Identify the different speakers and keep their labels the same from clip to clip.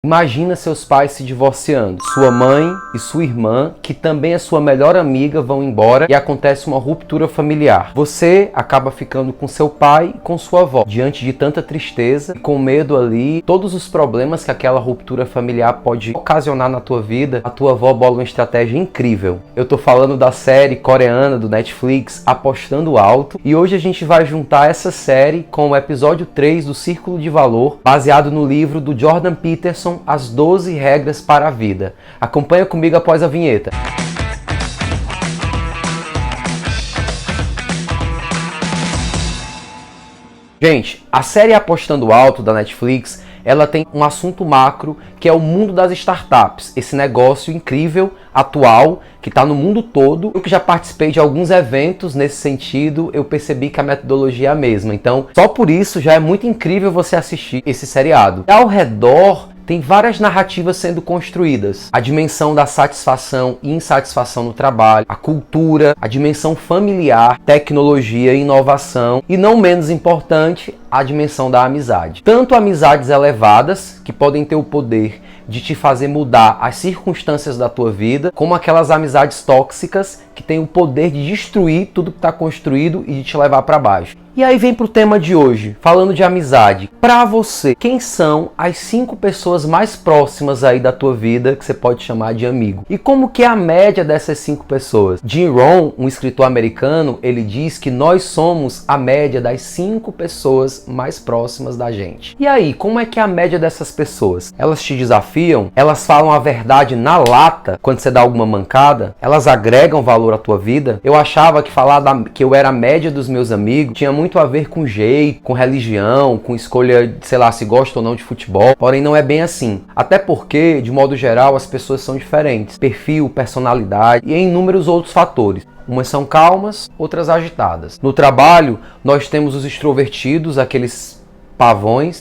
Speaker 1: Imagina seus pais se divorciando. Sua mãe e sua irmã, que também é sua melhor amiga, vão embora e acontece uma ruptura familiar. Você acaba ficando com seu pai e com sua avó. Diante de tanta tristeza, com medo ali, todos os problemas que aquela ruptura familiar pode ocasionar na tua vida, a tua avó bola uma estratégia incrível. Eu tô falando da série coreana do Netflix, Apostando Alto, e hoje a gente vai juntar essa série com o episódio 3 do Círculo de Valor, baseado no livro do Jordan Peterson, As 12 Regras para a Vida. Acompanha comigo após a vinheta. Gente, a série Apostando Alto da Netflix, ela tem um assunto macro que é o mundo das startups. Esse negócio incrível, atual, que está no mundo todo. Eu que já participei de alguns eventos nesse sentido, eu percebi que a metodologia é a mesma. Então, só por isso já é muito incrível você assistir esse seriado. Ao redor tem várias narrativas sendo construídas. A dimensão da satisfação e insatisfação no trabalho, a cultura, a dimensão familiar, tecnologia e inovação e, não menos importante, a dimensão da amizade. Tanto amizades elevadas, que podem ter o poder de te fazer mudar as circunstâncias da tua vida, como aquelas amizades tóxicas que têm o poder de destruir tudo que está construído e de te levar para baixo. E aí vem pro tema de hoje, falando de amizade. Para você, quem são as 5 pessoas mais próximas aí da tua vida que você pode chamar de amigo? E como que é a média dessas 5 pessoas? Jim Rohn, um escritor americano, ele diz que nós somos a média das 5 pessoas mais próximas da gente. E aí, como é que é a média dessas pessoas? Elas te desafiam? Elas falam a verdade na lata quando você dá alguma mancada? Elas agregam valor à tua vida? Eu achava que falar que eu era a média dos meus amigos tinha muito a ver com jeito, com religião, com escolha, sei lá, se gosta ou não de futebol. Porém, não é bem assim. Até porque, de modo geral, as pessoas são diferentes. Perfil, personalidade e inúmeros outros fatores. Umas são calmas, outras agitadas. No trabalho, nós temos os extrovertidos, aqueles pavões,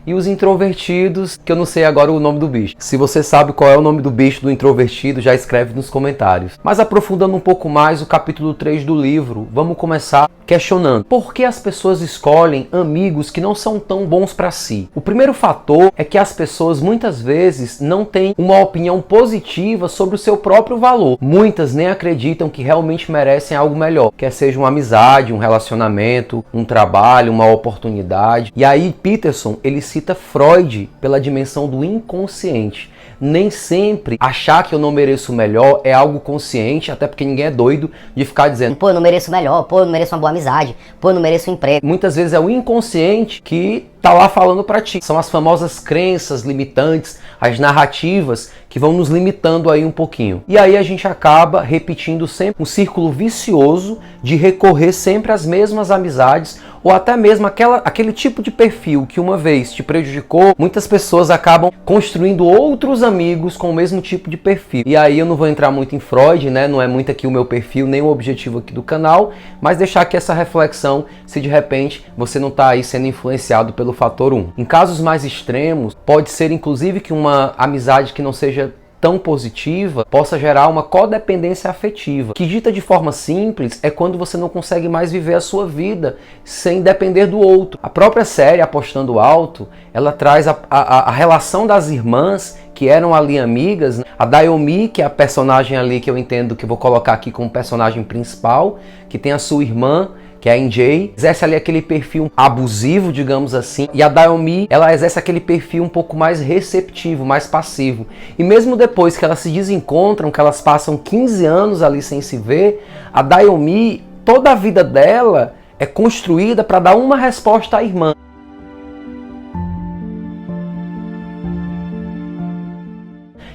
Speaker 1: e os introvertidos, que eu não sei agora o nome do bicho. Se você sabe qual é o nome do bicho do introvertido, já escreve nos comentários. Mas aprofundando um pouco mais o capítulo 3 do livro, vamos começar questionando. Por que as pessoas escolhem amigos que não são tão bons para si? O primeiro fator é que as pessoas muitas vezes não têm uma opinião positiva sobre o seu próprio valor. Muitas nem acreditam que realmente merecem algo melhor, quer seja uma amizade, um relacionamento, um trabalho, uma oportunidade. E aí Peterson, ele cita Freud pela dimensão do inconsciente. Nem sempre achar que eu não mereço o melhor é algo consciente, até porque ninguém é doido de ficar dizendo:
Speaker 2: pô, eu não mereço o melhor, pô, eu não mereço uma boa amizade, pô, eu não mereço um emprego.
Speaker 1: Muitas vezes é o inconsciente que tá lá falando pra ti. São as famosas crenças limitantes, as narrativas que vão nos limitando aí um pouquinho. E aí a gente acaba repetindo sempre um círculo vicioso de recorrer sempre às mesmas amizades ou até mesmo aquele tipo de perfil que uma vez te prejudicou. Muitas pessoas acabam construindo outros amigos com o mesmo tipo de perfil. E aí eu não vou entrar muito em Freud, né? Não é muito aqui o meu perfil, nem o objetivo aqui do canal, mas deixar aqui essa reflexão se de repente você não está aí sendo influenciado pelo fator 1. Em casos mais extremos, pode ser inclusive que uma amizade que não seja tão positiva possa gerar uma codependência afetiva, que dita de forma simples é quando você não consegue mais viver a sua vida sem depender do outro. A própria série Apostando Alto, ela traz a relação das irmãs que eram ali amigas, né? A Dayomi, que é a personagem ali que eu entendo que vou colocar aqui como personagem principal, que tem a sua irmã, que é a NJ, exerce ali aquele perfil abusivo, digamos assim, e a Dayomi, ela exerce aquele perfil um pouco mais receptivo, mais passivo. E mesmo depois que elas se desencontram, que elas passam 15 anos ali sem se ver, a Dayomi, toda a vida dela é construída para dar uma resposta à irmã.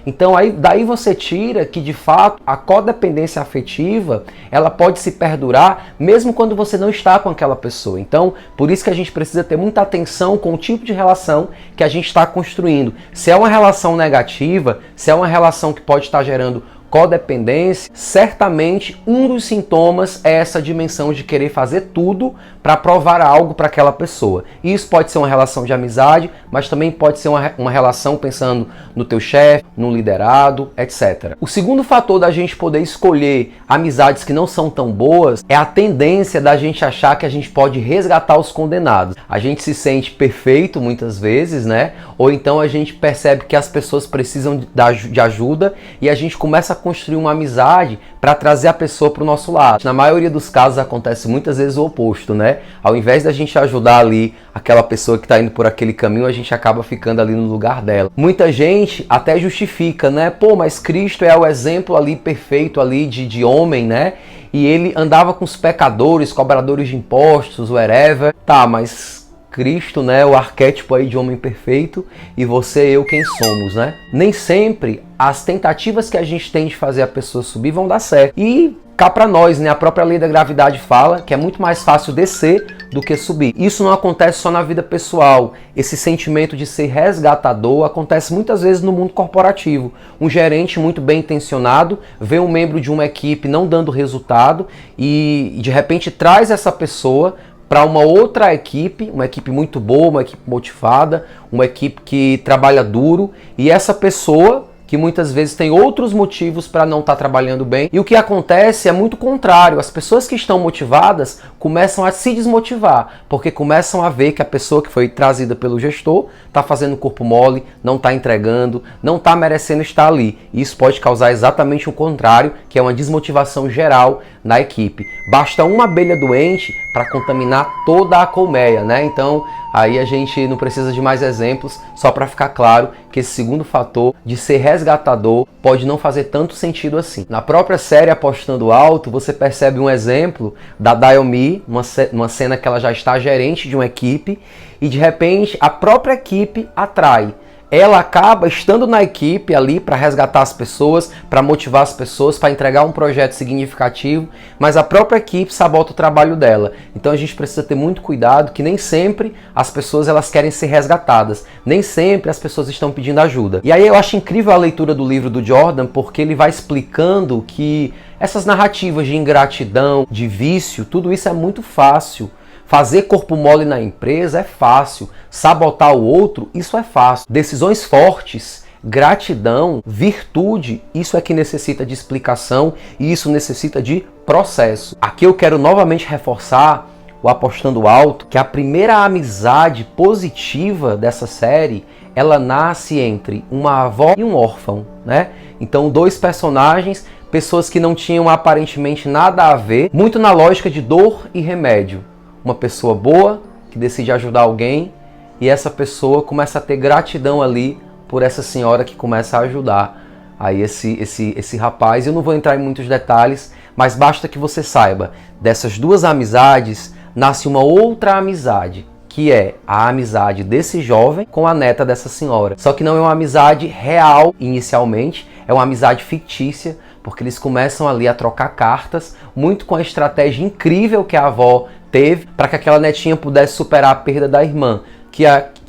Speaker 1: Então daí você tira que de fato a codependência afetiva ela pode se perdurar mesmo quando você não está com aquela pessoa. Então por isso que a gente precisa ter muita atenção com o tipo de relação que a gente está construindo. Se é uma relação negativa, se é uma relação que pode estar gerando codependência, certamente um dos sintomas é essa dimensão de querer fazer tudo para provar algo para aquela pessoa. E isso pode ser uma relação de amizade, mas também pode ser uma relação pensando no teu chefe, no liderado, etc. O segundo fator da gente poder escolher amizades que não são tão boas é a tendência da gente achar que a gente pode resgatar os condenados. A gente se sente perfeito muitas vezes, né? Ou então a gente percebe que as pessoas precisam de ajuda e a gente começa a construir uma amizade para trazer a pessoa para o nosso lado. Na maioria dos casos acontece muitas vezes o oposto, né? Ao invés da gente ajudar ali aquela pessoa que está indo por aquele caminho, a gente acaba ficando ali no lugar dela. Muita gente até justifica, né? Pô, mas Cristo é o exemplo ali perfeito ali de homem, né? E ele andava com os pecadores, cobradores de impostos, whatever. Tá, mas Cristo, né, o arquétipo aí de homem perfeito, e você e eu quem somos, né? Nem sempre as tentativas que a gente tem de fazer a pessoa subir vão dar certo. E cá pra nós, né, a própria lei da gravidade fala que é muito mais fácil descer do que subir. Isso não acontece só na vida pessoal. Esse sentimento de ser resgatador acontece muitas vezes no mundo corporativo. Um gerente muito bem intencionado vê um membro de uma equipe não dando resultado e de repente traz essa pessoa para uma outra equipe, uma equipe muito boa, uma equipe motivada, uma equipe que trabalha duro, e essa pessoa que muitas vezes tem outros motivos para não estar trabalhando bem. E o que acontece é muito contrário. As pessoas que estão motivadas começam a se desmotivar, porque começam a ver que a pessoa que foi trazida pelo gestor está fazendo corpo mole, não está entregando, não está merecendo estar ali. E isso pode causar exatamente o contrário, que é uma desmotivação geral na equipe. Basta uma abelha doente para contaminar toda a colmeia, né? Então, aí a gente não precisa de mais exemplos, só para ficar claro que esse segundo fator de ser resgatador pode não fazer tanto sentido assim. Na própria série Apostando Alto, você percebe um exemplo da Dayomi, numa cena que ela já está gerente de uma equipe e de repente a própria equipe atrai. Ela acaba estando na equipe ali para resgatar as pessoas, para motivar as pessoas, para entregar um projeto significativo, mas a própria equipe sabota o trabalho dela. Então a gente precisa ter muito cuidado que nem sempre as pessoas elas querem ser resgatadas, nem sempre as pessoas estão pedindo ajuda. E aí eu acho incrível a leitura do livro do Jordan, porque ele vai explicando que essas narrativas de ingratidão, de vício, tudo isso é muito fácil. Fazer corpo mole na empresa é fácil, sabotar o outro, isso é fácil. Decisões fortes, gratidão, virtude, isso é que necessita de explicação e isso necessita de processo. Aqui eu quero novamente reforçar o Apostando Alto, que a primeira amizade positiva dessa série, ela nasce entre uma avó e um órfão, né? Então, dois personagens, pessoas que não tinham aparentemente nada a ver, muito na lógica de dor e remédio. Uma pessoa boa que decide ajudar alguém e essa pessoa começa a ter gratidão ali por essa senhora que começa a ajudar aí esse rapaz. Eu não vou entrar em muitos detalhes, mas basta que você saiba, dessas duas amizades nasce uma outra amizade, que é a amizade desse jovem com a neta dessa senhora. Só que não é uma amizade real inicialmente, é uma amizade fictícia, porque eles começam ali a trocar cartas, muito com a estratégia incrível que a avó teve para que aquela netinha pudesse superar a perda da irmã, que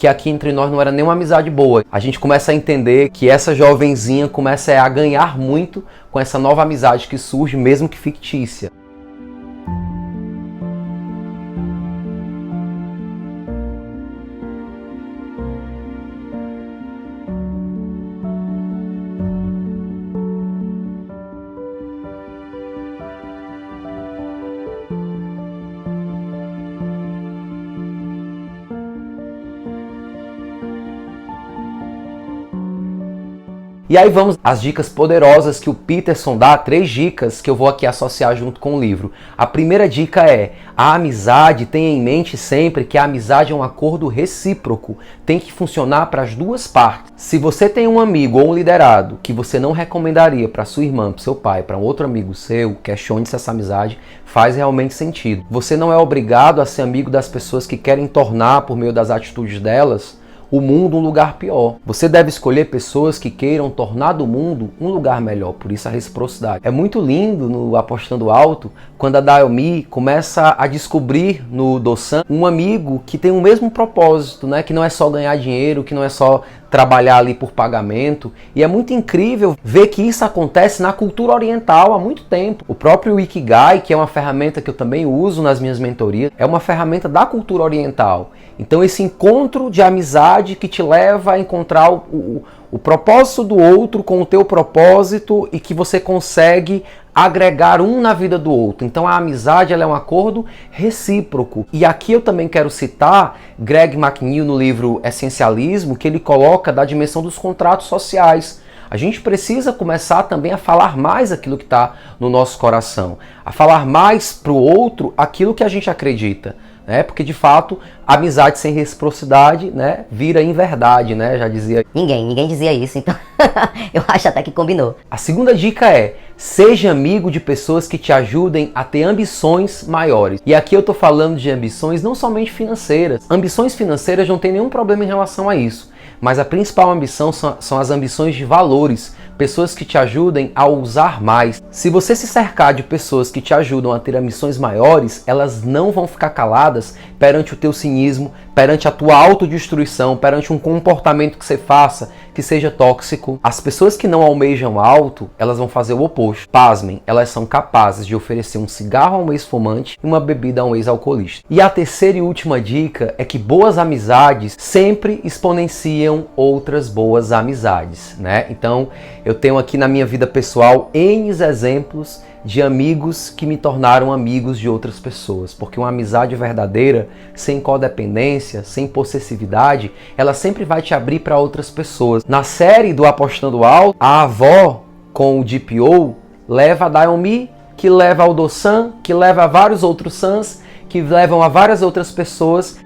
Speaker 1: aqui entre nós não era nem uma amizade boa. A gente começa a entender que essa jovenzinha começa a ganhar muito com essa nova amizade que surge, mesmo que fictícia. E aí vamos às dicas poderosas que o Peterson dá, 3 dicas que eu vou aqui associar junto com o livro. A primeira dica é, a amizade, tenha em mente sempre que a amizade é um acordo recíproco, tem que funcionar para as duas partes. Se você tem um amigo ou um liderado que você não recomendaria para sua irmã, para seu pai, para um outro amigo seu, questione se essa amizade faz realmente sentido. Você não é obrigado a ser amigo das pessoas que querem tornar, por meio das atitudes delas, o mundo um lugar pior. Você deve escolher pessoas que queiram tornar do mundo um lugar melhor, por isso a reciprocidade. É muito lindo no Apostando Alto, quando a Dayomi começa a descobrir no Do-san um amigo que tem o mesmo propósito, né? Que não é só ganhar dinheiro, que não é só trabalhar ali por pagamento. E é muito incrível ver que isso acontece na cultura oriental há muito tempo. O próprio Ikigai, que é uma ferramenta que eu também uso nas minhas mentorias, é uma ferramenta da cultura oriental. Então esse encontro de amizade que te leva a encontrar o propósito do outro com o teu propósito e que você consegue agregar um na vida do outro. Então a amizade ela é um acordo recíproco. E aqui eu também quero citar Greg McNeil no livro Essencialismo, que ele coloca da dimensão dos contratos sociais. A gente precisa começar também a falar mais aquilo que está no nosso coração, a falar mais para o outro aquilo que a gente acredita. Porque de fato, amizade sem reciprocidade, né, vira inverdade, né? Já dizia.
Speaker 2: Ninguém dizia isso, então eu acho até que combinou.
Speaker 1: A segunda dica é: seja amigo de pessoas que te ajudem a ter ambições maiores. E aqui eu tô falando de ambições não somente financeiras. Ambições financeiras não tem nenhum problema em relação a isso. Mas a principal ambição são as ambições de valores, pessoas que te ajudem a ousar mais. Se você se cercar de pessoas que te ajudam a ter ambições maiores, elas não vão ficar caladas perante o teu cinismo, perante a tua autodestruição, perante um comportamento que você faça que seja tóxico. As pessoas que não almejam alto, elas vão fazer o oposto. Pasmem, elas são capazes de oferecer um cigarro a um ex-fumante e uma bebida a um ex-alcoolista. E a terceira e última dica é que boas amizades sempre exponenciam outras boas amizades, né? Então, eu tenho aqui na minha vida pessoal N exemplos de amigos que me tornaram amigos de outras pessoas, porque uma amizade verdadeira, sem codependência, sem possessividade, ela sempre vai te abrir para outras pessoas. Na série do Apostando Alto, a avó com o DPO leva a Dayomi, que leva ao Do-san, que leva a vários outros sans, que levam a várias outras pessoas.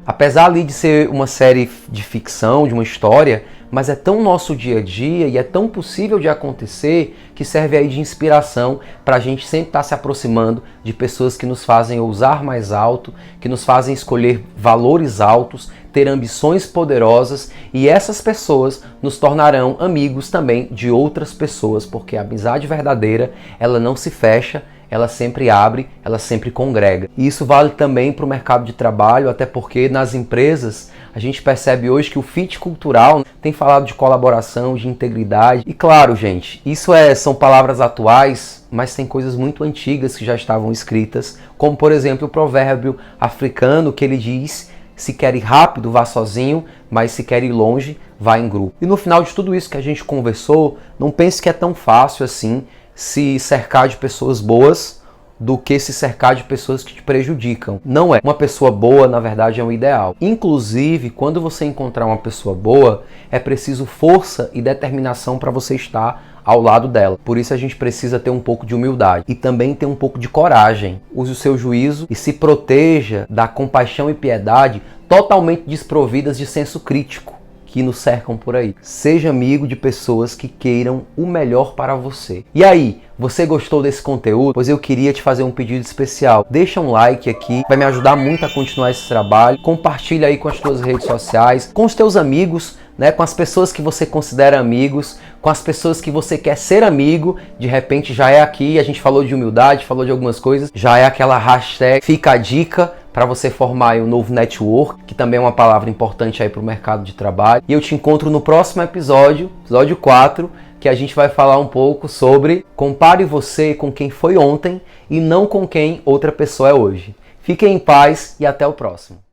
Speaker 1: Apesar ali de ser uma série de ficção, de uma história, mas é tão nosso dia a dia e é tão possível de acontecer que serve aí de inspiração para a gente sempre estar se aproximando de pessoas que nos fazem ousar mais alto, que nos fazem escolher valores altos, ter ambições poderosas, e essas pessoas nos tornarão amigos também de outras pessoas, porque a amizade verdadeira, ela não se fecha, ela sempre abre, ela sempre congrega. E isso vale também para o mercado de trabalho, até porque nas empresas a gente percebe hoje que o fit cultural tem falado de colaboração, de integridade. E claro, gente, isso são palavras atuais, mas tem coisas muito antigas que já estavam escritas, como por exemplo o provérbio africano que ele diz: se quer ir rápido, vá sozinho, mas se quer ir longe, vá em grupo. E no final de tudo isso que a gente conversou, não pense que é tão fácil assim se cercar de pessoas boas do que se cercar de pessoas que te prejudicam. Não é. Uma pessoa boa, na verdade, é um ideal. Inclusive, quando você encontrar uma pessoa boa, é preciso força e determinação para você estar ao lado dela. Por isso a gente precisa ter um pouco de humildade e também ter um pouco de coragem. Use o seu juízo e se proteja da compaixão e piedade totalmente desprovidas de senso crítico que nos cercam por aí. Seja amigo de pessoas que queiram o melhor para você. E aí, você gostou desse conteúdo? Pois eu queria te fazer um pedido especial. Deixa um like aqui, vai me ajudar muito a continuar esse trabalho. Compartilha aí com as tuas redes sociais, com os teus amigos, né, com as pessoas que você considera amigos, com as pessoas que você quer ser amigo. De repente já é aqui, a gente falou de humildade, falou de algumas coisas, já é aquela hashtag fica a dica para você formar aí um novo network, que também é uma palavra importante aí para o mercado de trabalho. E eu te encontro no próximo episódio, episódio 4, que a gente vai falar um pouco sobre compare você com quem foi ontem e não com quem outra pessoa é hoje. Fiquem em paz e até o próximo.